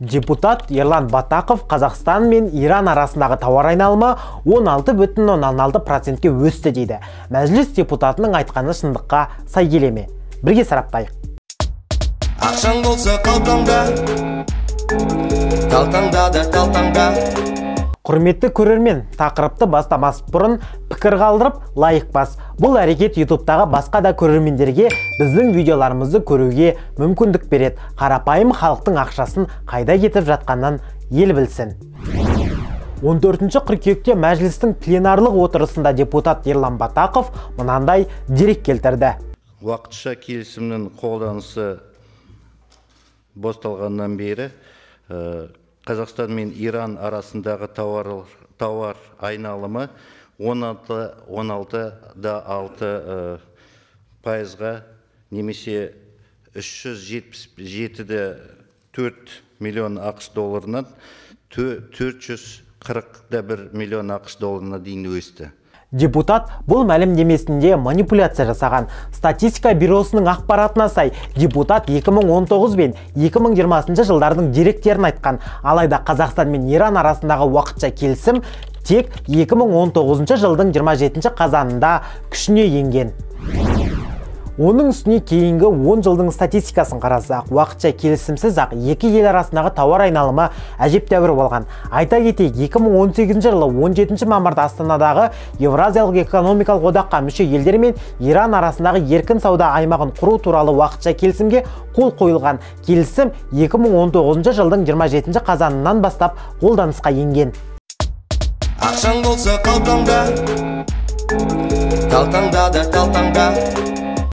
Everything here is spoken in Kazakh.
Депутат Ерлан Батақов Қазақстан мен Иран арасындағы тауар айналымы 16,6%-ке өсті дейді. Мәжіліс депутатының айтқаны шындыққа сай келе ме? Бірге сараптайық. Ақшаң болса қалтаңда, қалтаңда да қалтаңда. Құрметті көрермен, тақырыпты бастамас бұрын пікір қалдырып, лайк бас. Бұл әрекет YouTube'тағы басқа да көрермендерге біздің видеоларымызды көруге мүмкіндік береді. Қарапайым халықтың ақшасын қайда кетіп жатқанын ел білсін. 14 қыркүйекте мәжілістің пленарлық отырысында депутат Ерлан Батақов мынандай дерек келтірді. Уақытша келісімнің қолданысы басталғаннан бері Қазақстан мен Иран арасындағы тауар айналымы 16,6% немесе 377,4 миллион ақш долларынан 441 миллион ақш долларына дейін өсті. Депутат бұл мәлімдемесінде манипуляция жасаған. Статистика бюросының ақпаратына сай, депутат 2019 бен 2020 жылдардың деректерін айтқан. Алайда Қазақстан мен Иран арасындағы уақытша келісім тек 2019 жылдың 27 қазанында күшіне енген. Оның үстіне кейінгі 10 жылдың статистикасын қарасақ, уақытша келісімсіз ақ екі ел арасындағы тауар айналымы әжептәуір болған. Айта кетейік, 2018 жылы 17 мамырда Астанадағы Еуразиялық экономикалық одаққа мүше елдер мен Иран арасындағы еркін сауда аймағын құру туралы уақытша келісімге қол қойылған. Келісім 2019 жылдың 27 қазанынан бастап қолданысқа енген. Ақшаң болса қалтаңда, қалтаңда да қалтаңда.